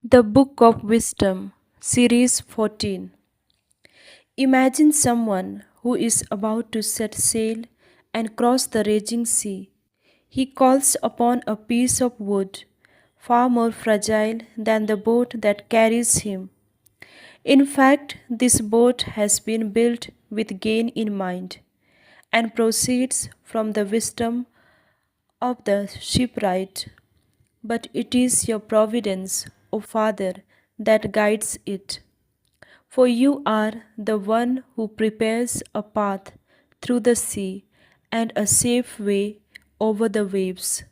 The Book of Wisdom, Series 14. Imagine someone who is about to set sail and cross the raging sea. He calls upon a piece of wood, far more fragile than the boat that carries him. In fact, this boat has been built with gain in mind and proceeds from the wisdom of the shipwright. But it is your providence, O Father, that guides it. For you are the one who prepares a path through the sea and a safe way over the waves.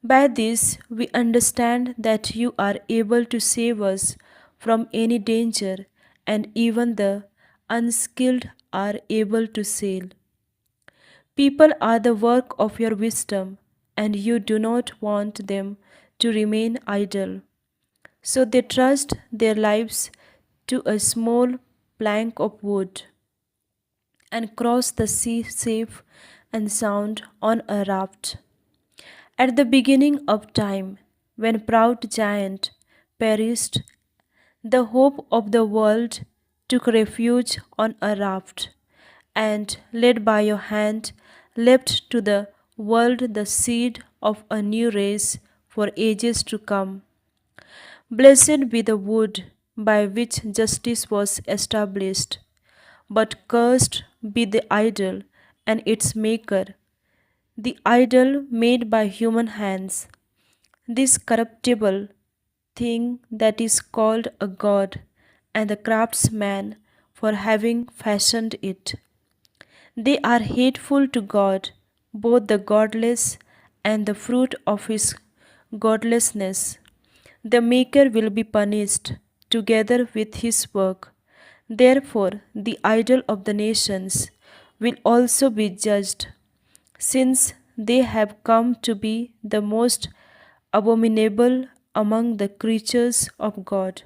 By this, we understand that you are able to save us from any danger, and even the unskilled are able to sail. People are the work of your wisdom, and you do not want them to remain idle. So they trust their lives to a small plank of wood and cross the sea safe and sound on a raft. At the beginning of time, when proud giant perished, the hope of the world took refuge on a raft, and led by your hand, leapt to the world the seed of a new race for ages to come. Blessed be the wood by which justice was established, but cursed be the idol and its maker, the idol made by human hands, this corruptible thing that is called a god, and the craftsman for having fashioned it. They are hateful to God, both the godless and the fruit of his godlessness. The Maker will be punished together with his work. Therefore, the idol of the nations will also be judged, since they have come to be the most abominable among the creatures of God.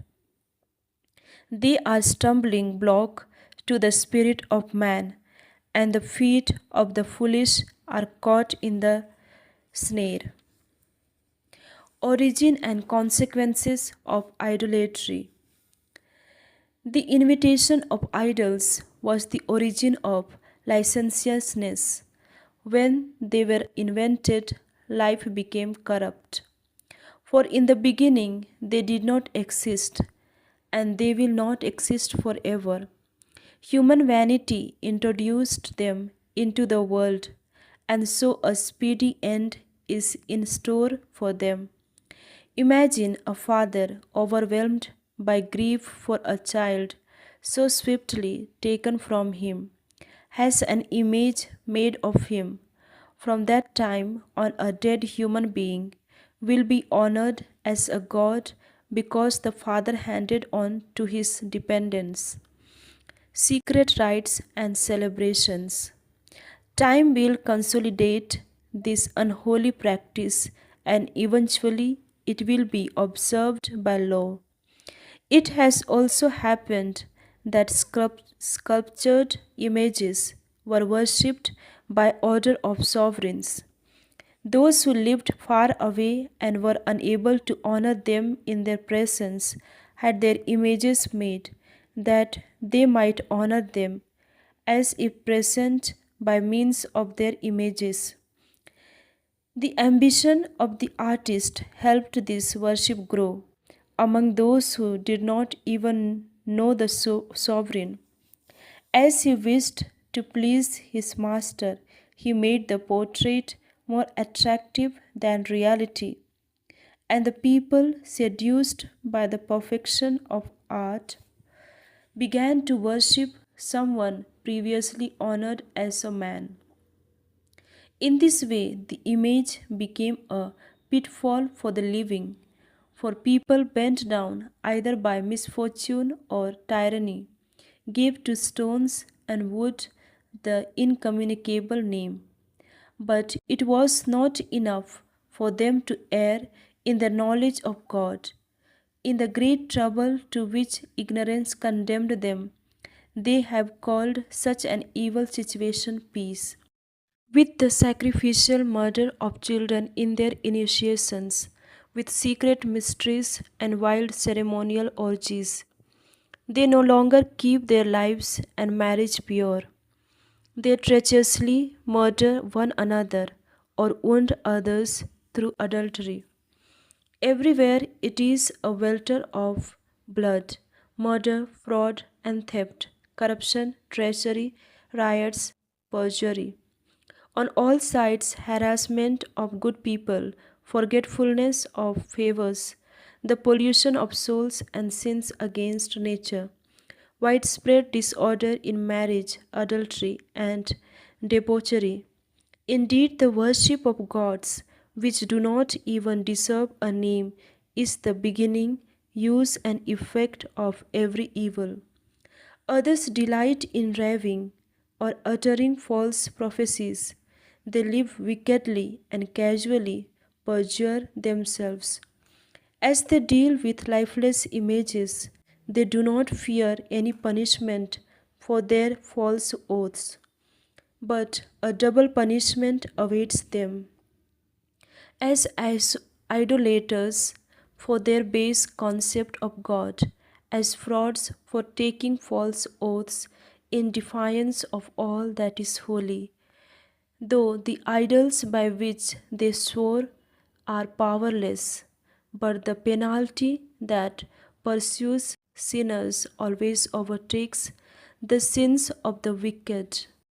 They are stumbling block to the spirit of man, and the feet of the foolish are caught in the snare. Origin and consequences of idolatry. The invitation of idols was the origin of licentiousness. When they were invented, life became corrupt. For in the beginning they did not exist, and they will not exist forever. Human vanity introduced them into the world, and so a speedy end is in store for them. Imagine a father overwhelmed by grief for a child so swiftly taken from him, has an image made of him. From that time on, a dead human being will be honored as a god because the father handed on to his dependents secret rites and celebrations. Time will consolidate this unholy practice, and eventually it will be observed by law. It has also happened that sculptured images were worshipped by order of sovereigns. Those who lived far away and were unable to honor them in their presence had their images made, that they might honor them as if present by means of their images. The ambition of the artist helped this worship grow among those who did not even know the sovereign. As he wished to please his master, he made the portrait more attractive than reality, and the people, seduced by the perfection of art, began to worship someone previously honored as a man. In this way, the image became a pitfall for the living, for people bent down either by misfortune or tyranny gave to stones and wood the incommunicable name. But it was not enough for them to err in the knowledge of God. In the great trouble to which ignorance condemned them, they have called such an evil situation peace. With the sacrificial murder of children in their initiations, with secret mysteries and wild ceremonial orgies. They no longer keep their lives and marriage pure. They treacherously murder one another or wound others through adultery. Everywhere it is a welter of blood, murder, fraud, and theft, corruption, treachery, riots, perjury. On all sides, harassment of good people, forgetfulness of favors, the pollution of souls, and sins against nature. Widespread disorder in marriage, adultery, and debauchery. Indeed, the worship of gods, which do not even deserve a name, is the beginning, use, and effect of every evil. Others delight in raving or uttering false prophecies. They live wickedly and casually perjure themselves. As they deal with lifeless images, they do not fear any punishment for their false oaths, but a double punishment awaits them. As idolaters for their base concept of God, as frauds for taking false oaths in defiance of all that is holy, though the idols by which they swore are powerless, but the penalty that pursues sinners always overtakes the sins of the wicked.